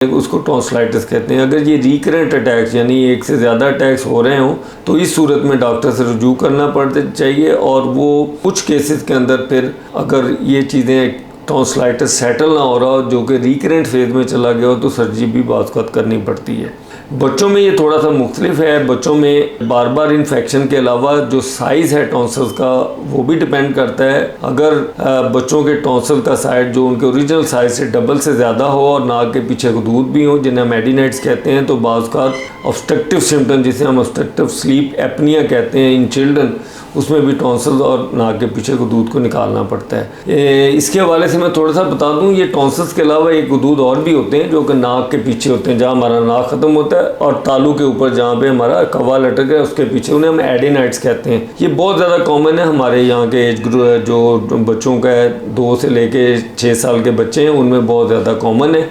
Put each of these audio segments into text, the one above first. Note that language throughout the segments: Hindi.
उसको टॉन्सिलाइटिस कहते हैं। अगर ये रिकरेंट अटैक्स यानी एक से ज़्यादा अटैक्स हो रहे हों तो इस सूरत में डॉक्टर से रुजू करना पड़ता चाहिए। और वो कुछ केसेस के अंदर फिर अगर ये चीज़ें टॉन्सिलाइटिस सेटल ना हो रहा हो, जो कि रिकरेंट फेज में चला गया हो, तो सर्जरी भी बात करनी पड़ती है। बच्चों में ये थोड़ा सा मुख्तलिफ है। बच्चों में बार बार इन्फेक्शन के अलावा जो साइज़ है टॉन्सिल्स का वो भी डिपेंड करता है। अगर बच्चों के टॉन्सिल का साइज जो उनके ओरिजिनल साइज से डबल से ज़्यादा हो और नाक के पीछे दूध भी हो, जिन्हें हम एडिनाइड्स कहते हैं, तो बाज़ का ऑब्स्ट्रक्टिव सिम्टम जिसे हम ऑब्स्ट्रक्टिव स्लीप एपनिया कहते हैं इन चिल्ड्रन, उसमें भी टॉन्सिल्स और नाक के पीछे दूध को निकालना पड़ता है। इसके हवाले से मैं थोड़ा सा बता दूं, ये टॉन्सिल्स के अलावा एक दूध और भी होते हैं जो कि नाक के पीछे होते हैं, जहाँ हमारा नाक ख़त्म होता है, और तालू के ऊपर जहाँ पे हमारा कवा लटक है उसके पीछे, उन्हें हम एडिनाइड्स कहते हैं। ये बहुत ज़्यादा कॉमन है हमारे यहाँ के एज ग्रुप जो बच्चों का है 2 से लेके 6 साल के बच्चे हैं, उनमें बहुत ज़्यादा कॉमन है।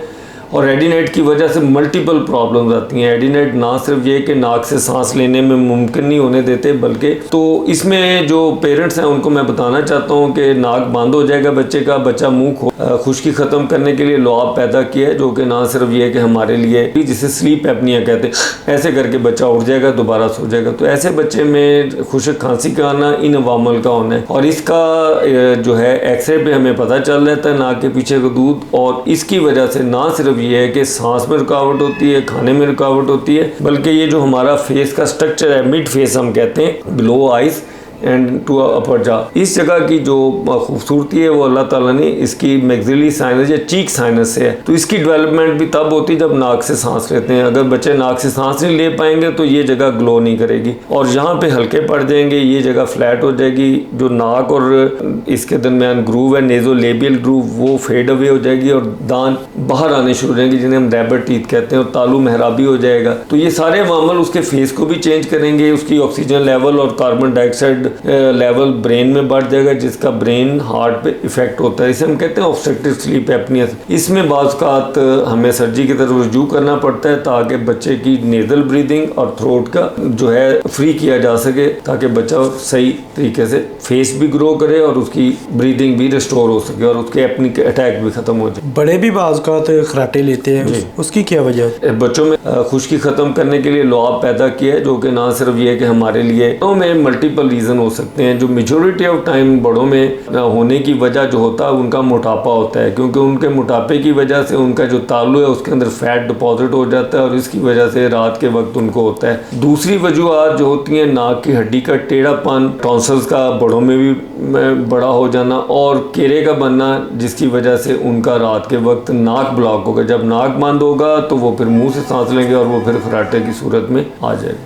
और एडिनाइड की वजह से मल्टीपल प्रॉब्लम्स आती हैं। एडिनाइड ना सिर्फ ये कि नाक से सांस लेने में मुमकिन नहीं होने देते, बल्कि तो इसमें जो पेरेंट्स हैं उनको मैं बताना चाहता हूँ कि नाक बंद हो जाएगा बच्चे का, बच्चा मुंह खुश्की ख़त्म करने के लिए लुआब पैदा किया है, जो कि ना सिर्फ ये कि हमारे लिए, जिसे स्लीप एपनिया कहते हैं, ऐसे करके बच्चा उठ जाएगा दोबारा सो जाएगा। तो ऐसे बच्चे में खुश्क खांसी का आना इन अवामल का होना है, और इसका जो है एक्सरे पे हमें पता चल जाता है नाक के पीछे का दूध। और इसकी वजह से ना सिर्फ ये है कि सांस में रुकावट होती है, खाने में रुकावट होती है, बल्कि ये जो हमारा फेस का स्ट्रक्चर है, मिड फेस हम कहते हैं, बिलो आइज एंड टू अपर जा, इस जगह की जो खूबसूरती है वो अल्लाह ताला ने इसकी मैक्सिलरी साइनस या चीक साइनस से है। तो इसकी डेवलपमेंट भी तब होती है जब नाक से सांस लेते हैं। अगर बच्चे नाक से सांस नहीं ले पाएंगे तो ये जगह ग्लो नहीं करेगी, और यहाँ पे हल्के पड़ जाएंगे, ये जगह फ्लैट हो जाएगी। जो नाक और इसके दरमियान ग्रूव है, नेज़ोलेबियल ग्रूव, वो फेड अवे हो जाएगी और दांत बाहर आने शुरू हो जाएंगे, जिन्हें हम रैबिट टीथ कहते हैं, और तालू मेहराबी हो जाएगा। तो ये सारे मामल उसके फेस को भी चेंज करेंगे, उसकी ऑक्सीजन लेवल और कार्बन डाइऑक्साइड लेवल ब्रेन में बढ़ जाएगा, जिसका ब्रेन हार्ट पे इफेक्ट होता है। इसे हम कहते हैं ऑब्स्ट्रक्टिव स्लीप एपनिया। इसमें बाज़ हमें सर्जरी की तरफ रुजू करना पड़ता है ताकि बच्चे की नेज़ल ब्रीदिंग और थ्रोट का जो है फ्री किया जा सके, ताकि बच्चा सही तरीके से फेस भी ग्रो करे और उसकी ब्रीदिंग भी रिस्टोर हो सके और उसके एपनिक अटैक भी खत्म हो जाए। बड़े भी बाज़ खराटे लेते हैं, उसकी क्या वजह है? बच्चों में खुश्की ख़त्म करने के लिए लुआब पैदा किया है, जो कि ना सिर्फ ये कि हमारे लिए तो में मल्टीपल रीज़न हो सकते हैं। जो मेजॉरिटी ऑफ टाइम बड़ों में होने की वजह जो होता है उनका मोटापा होता है, क्योंकि उनके मोटापे की वजह से उनका जो तालू है उसके अंदर फैट डिपॉजिट हो जाता है, और इसकी वजह से रात के वक्त उनको होता है। दूसरी वजूहत जो होती हैं, नाक की हड्डी का टेढ़ापन, टॉन्सिल्स का बड़ों में भी बड़ा हो जाना, और केरे का बनना, जिसकी वजह से उनका रात के वक्त नाक ब्लॉक होगा। जब नाक बंद होगा तो वो फिर मुंह से सांस लेंगे और वो फिर खराटे की सूरत में आ जाएगा।